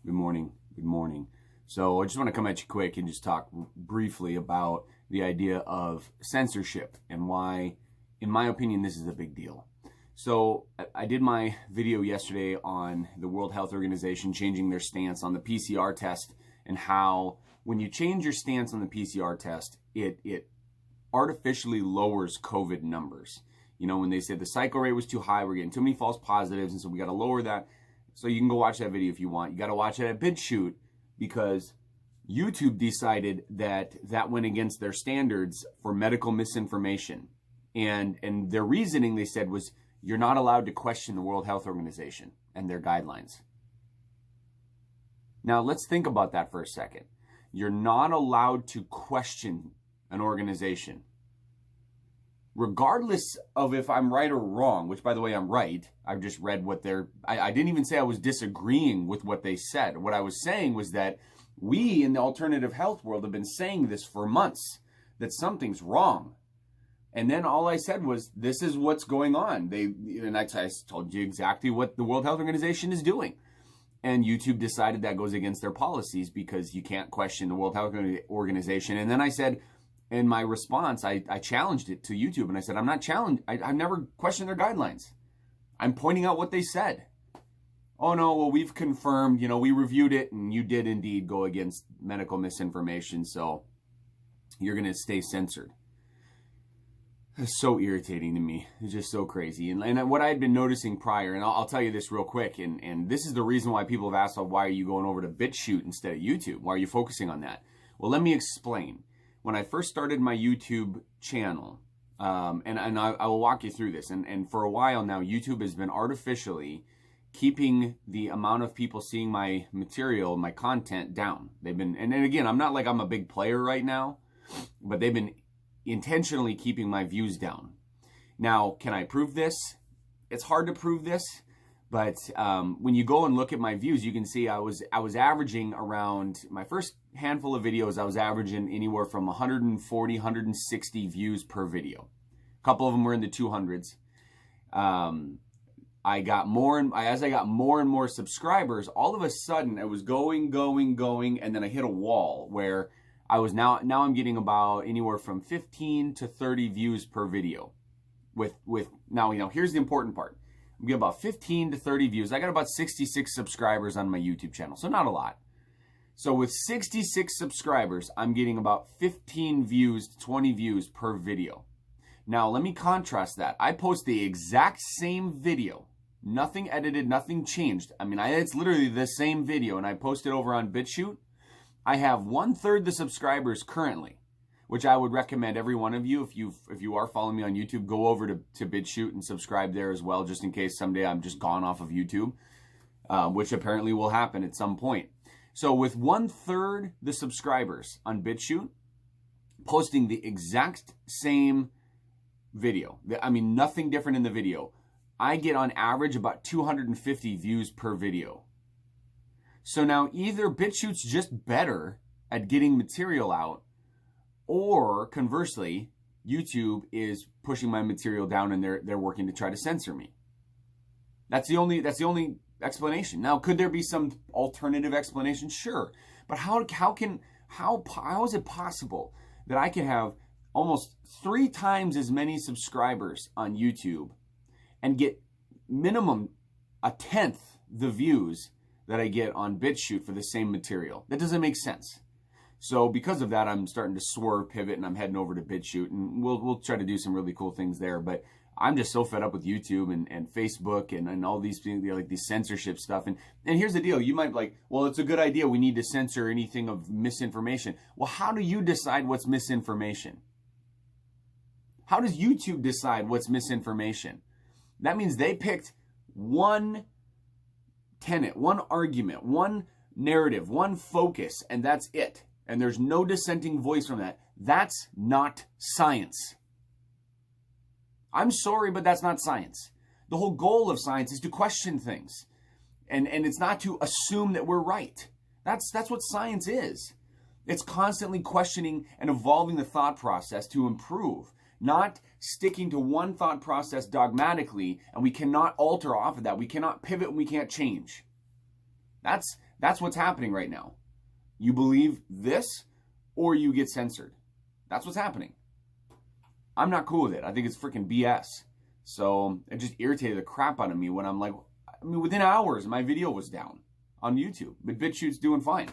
Good morning. Good morning. So I just want to come at you quick and just talk briefly about the idea of censorship and why, in my opinion, this is a big deal. So I did my video yesterday on the World Health Organization changing their stance on the PCR test and how when you change your stance on the PCR test, it artificially lowers COVID numbers. You know, when they said the cycle rate was too high, we're getting too many false positives, and so we got to lower that. So you can go watch that video if you want. You got to watch it at BitChute because YouTube decided that that went against their standards for medical misinformation. And their reasoning, they said, was you're not allowed to question the World Health Organization and their guidelines. Now, let's think about that for a second. You're not allowed to question an organization. Regardless of if I'm right or wrong, which, by the way, I'm right. I've just read what I didn't even say I was disagreeing with what they said. What I was saying was that we in the alternative health world have been saying this for months, that something's wrong. And then all I said was, this is what's going on. I told you exactly what the World Health Organization is doing. And YouTube decided that goes against their policies because you can't question the World Health Organization. And then I said, in my response, I challenged it to YouTube, and I said, I'm not challenged. I've never questioned their guidelines. I'm pointing out what they said. Oh, no, well, we've confirmed, we reviewed it, and you did indeed go against medical misinformation, so you're going to stay censored. It's so irritating to me. It's just so crazy. And what I had been noticing prior, and I'll tell you this real quick, and this is the reason why people have asked, why are you going over to BitChute instead of YouTube? Why are you focusing on that? Well, let me explain. When I first started my YouTube channel, and I will walk you through this, and for a while now, YouTube has been artificially keeping the amount of people seeing my material, my content down. They've been, and again, I'm not like I'm a big player right now, but they've been intentionally keeping my views down. Now, can I prove this? It's hard to prove this, but when you go and look at my views, you can see I was averaging around, my first handful of videos, I was averaging anywhere from 140, 160 views per video. A couple of them were in the 200s. I got more, and as I got more and more subscribers, all of a sudden I was going, and then I hit a wall where I was now I'm getting about anywhere from 15 to 30 views per video. Now, here's the important part. I'm getting about 15 to 30 views. I got about 66 subscribers on my YouTube channel, so not a lot. So with 66 subscribers, I'm getting about 15 views to 20 views per video. Now, let me contrast that. I post the exact same video, nothing edited, nothing changed. I mean, it's literally the same video, and I post it over on BitChute. I have 1/3 the subscribers currently, which I would recommend every one of you, if you are following me on YouTube, go over to BitChute and subscribe there as well, just in case someday I'm just gone off of YouTube, which apparently will happen at some point. So with 1/3 the subscribers on BitChute, posting the exact same video, I mean, nothing different in the video, I get on average about 250 views per video. So now either BitChute's just better at getting material out, or conversely, YouTube is pushing my material down and they're working to try to censor me. That's the only explanation. Now, could there be some alternative explanation? Sure. But how is it possible that I can have almost 3 times as many subscribers on YouTube and get minimum 1/10 the views that I get on BitChute for the same material? That doesn't make sense. So because of that, I'm starting to swerve, pivot, and I'm heading over to BitChute, and we'll try to do some really cool things there. But I'm just so fed up with YouTube and Facebook and all these things, like these censorship stuff. And here's the deal. You might be like, well, it's a good idea. We need to censor anything of misinformation. Well, how do you decide what's misinformation? How does YouTube decide what's misinformation? That means they picked one tenet, one argument, one narrative, one focus, and that's it. And there's no dissenting voice from that. That's not science. I'm sorry, but that's not science. The whole goal of science is to question things. And it's not to assume that we're right. That's what science is. It's constantly questioning and evolving the thought process to improve, not sticking to one thought process dogmatically, and we cannot alter off of that. We cannot pivot and we can't change. That's That's what's happening right now. You believe this or you get censored. That's what's happening. I'm not cool with it. I think it's freaking BS. So it just irritated the crap out of me when I'm like, I mean, within hours, my video was down on YouTube, but BitChute's doing fine.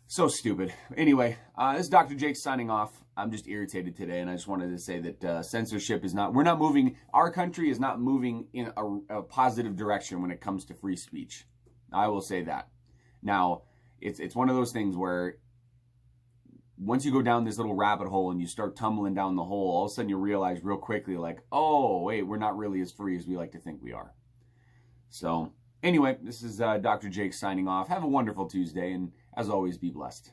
So stupid. Anyway, this is Dr. Jake signing off. I'm just irritated today, and I just wanted to say that censorship is not, we're not moving, our country is not moving in a positive direction when it comes to free speech. I will say that. Now, it's one of those things where once you go down this little rabbit hole and you start tumbling down the hole, all of a sudden you realize real quickly, like, oh, wait, we're not really as free as we like to think we are. So, anyway, this is Dr. Jake signing off. Have a wonderful Tuesday, and as always, be blessed.